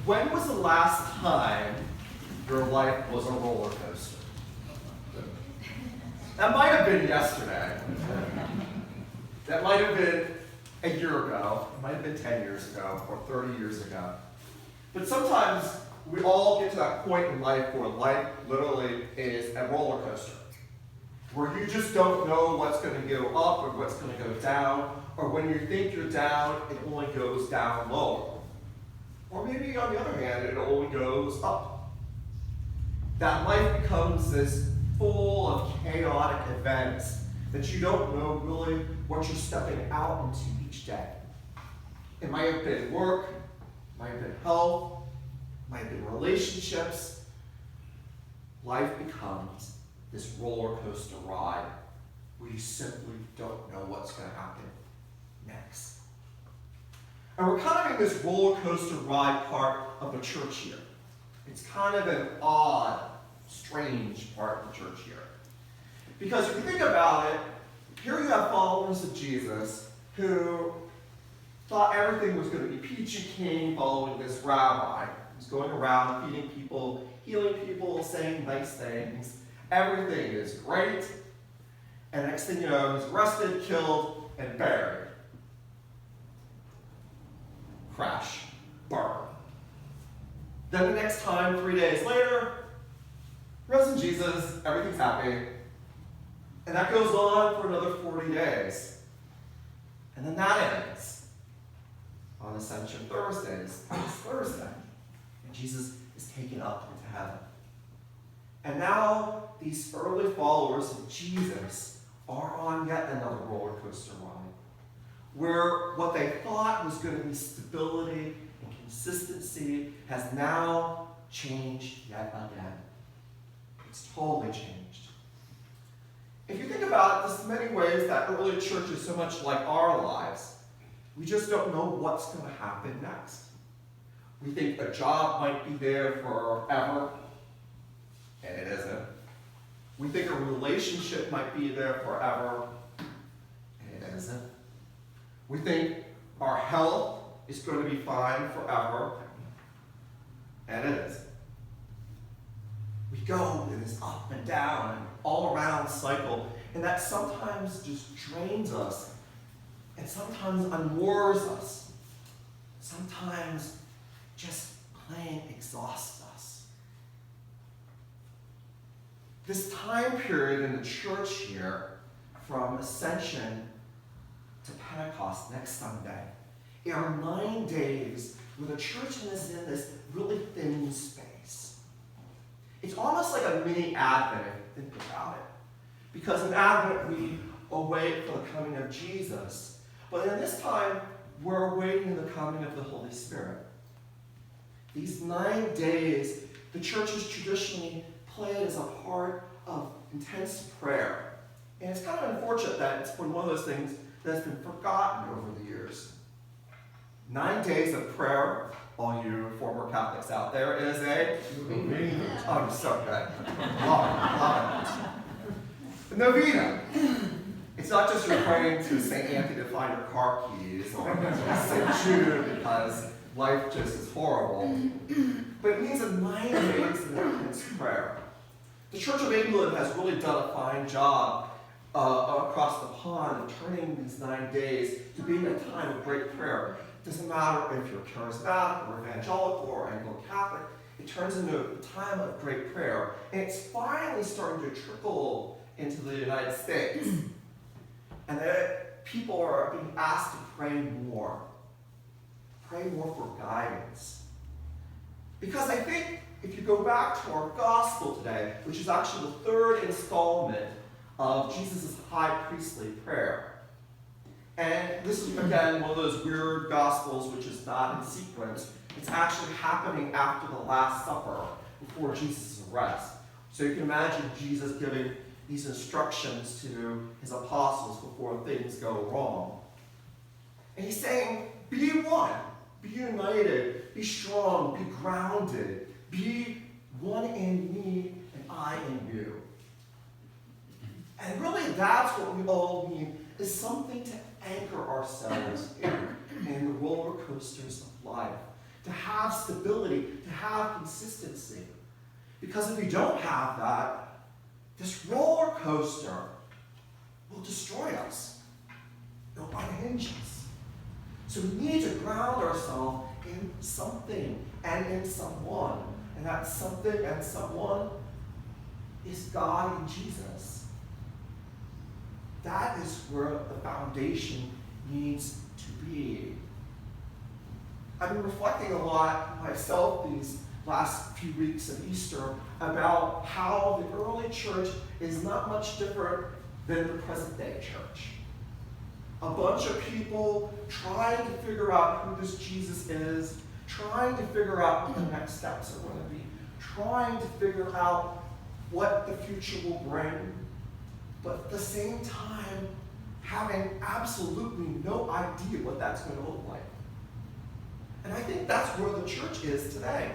When was the last time your life was a roller coaster? That might have been yesterday. That might have been a year ago. It might have been 10 years ago or 30 years ago. But sometimes we all get to that point in life where life literally is a roller coaster, where you just don't know what's going to go up or what's going to go down, or when you think you're down, it only goes down lower. Or maybe on the other hand, it only goes up. That life becomes this full of chaotic events that you don't know really what you're stepping out into each day. It might have been work, it might have been health, it might have been relationships. Life becomes this roller coaster ride where you simply don't know what's going to happen next. And we're kind of in this roller coaster ride part of the church here. It's kind of an odd, strange part of the church here. Because if you think about it, here you have followers of Jesus who thought everything was going to be peachy keen following this rabbi who's going around feeding people, healing people, saying nice things. Everything is great. And next thing you know, he's arrested, killed, and buried. Crash, burn. Then the next time, 3 days later, risen Jesus, everything's happy. And that goes on for another 40 days. And then that ends on Ascension Thursday, this Thursday. And Jesus is taken up into heaven. And now these early followers of Jesus are on yet another roller coaster ride, where what they thought was going to be stability and consistency has now changed yet again. It's totally changed. If you think about it, there's many ways that early church is so much like our lives. We just don't know what's going to happen next. We think a job might be there forever, and it isn't. We think a relationship might be there forever, and it isn't. We think our health is going to be fine forever, and it isn't. We go in this up and down and all around cycle, and that sometimes just drains us, and sometimes unmoors us, sometimes just plain exhausts us. This time period in the church here, from Ascension to Pentecost next Sunday, are 9 days where the church is in this really thin space. It's almost like a mini Advent, if you think about it. Because in Advent, we await for the coming of Jesus. But in this time, we're awaiting the coming of the Holy Spirit. These 9 days, the church has traditionally played as a part of intense prayer. And it's kind of unfortunate that it's been one of those things that's been forgotten over the years. 9 days of prayer, all you former Catholics out there, is a oh, so good. Love it. A novena. It's not just you're praying to St. Anthony to find your car keys or St. Jude because life just is horrible. But it means a 9 days of intense prayer. The Church of England has really done a fine job across the pond of turning these 9 days to being a time of great prayer. It doesn't matter if you're charismatic or evangelical or Anglo-Catholic, it turns into a time of great prayer. And it's finally starting to trickle into the United States. And that people are being asked to pray more. Pray more for guidance. Because I think if you go back to our gospel today, which is actually the third installment of Jesus' high priestly prayer. And this is, again, one of those weird gospels which is not in sequence. It's actually happening after the Last Supper, before Jesus' arrest. So you can imagine Jesus giving these instructions to his apostles before things go wrong. And he's saying, be one, be united, be strong, be grounded, be one in me and I in you. And really that's what we all need, is something to anchor ourselves in the roller coasters of life. to have stability, to have consistency. Because if we don't have that, this roller coaster will destroy us. It'll unhinge us. So we need to ground ourselves in something and in someone. And that something and someone is God and Jesus. That is where the foundation needs to be. I've been reflecting a lot myself these last few weeks of Easter about how the early church is not much different than the present day church. A bunch of people trying to figure out who this Jesus is, trying to figure out what the next steps are going to be, trying to figure out what the future will bring, but at the same time having absolutely no idea what that's going to look like. And I think that's where the church is today.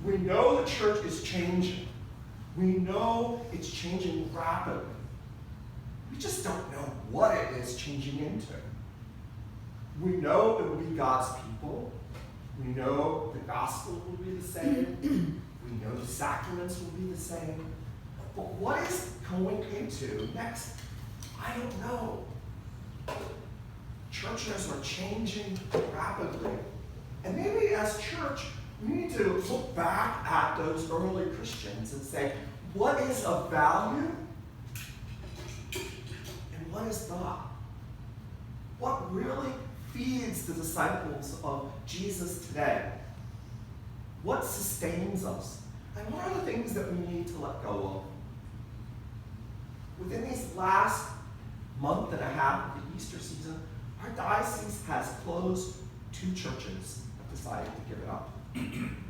We know the church is changing. We know it's changing rapidly. We just don't know what it is changing into. We know it will be God's people. We know the gospel will be the same. We know the sacraments will be the same. But what is going into next? I don't know. Churches are changing rapidly. And maybe as church, we need to look back at those early Christians and say, what is of value and what is not? What really feeds the disciples of Jesus today? What sustains us? And what are the things that we need to let go of? Within these last month and a half of the Easter season, our diocese has closed 2 churches have decided to give it up.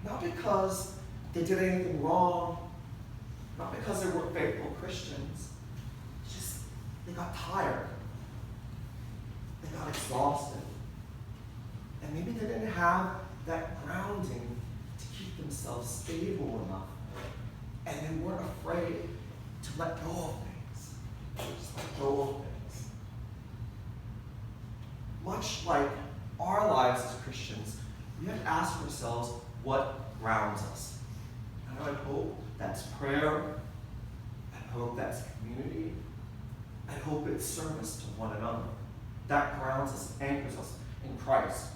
Not because they did anything wrong, not because they weren't faithful Christians, just they got tired. They got exhausted. And maybe they didn't have that grounding to keep themselves stable enough. And they weren't afraid to let go of things. Just let go of things. Much like our lives as Christians, we have to ask ourselves what grounds us. And I hope that's prayer. I hope that's community. I hope it's service to one another. That grounds us, anchors us in Christ.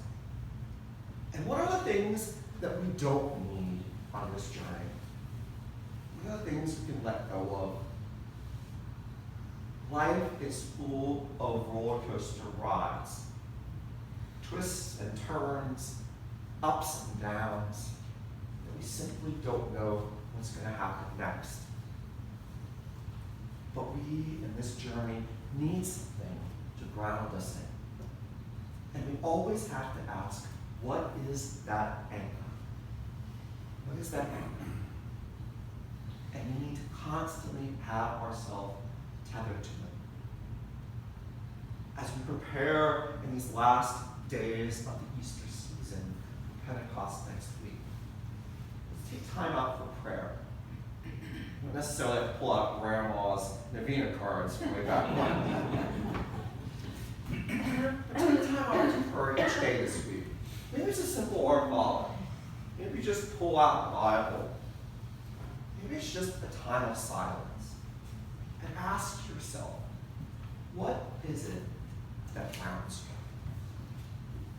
And what are the things that we don't need on this journey? What are the things we can let go of? Life is full of roller coaster rides. Twists and turns, ups and downs, that we simply don't know what's going to happen next. But we, in this journey, need something to ground us in. And we always have to ask, what is that anchor? What is that anchor? And we need to constantly have ourselves tethered to it. As we prepare in these last days of the Easter season, Pentecost next week, let's take time out for prayer. You don't necessarily have to pull out grandma's Novena cards from way back when. But take time out to pray each day this week. Maybe it's a simple Our Father. Maybe just pull out the Bible. Maybe it's just a time of silence. And ask yourself, what is it that grounds you?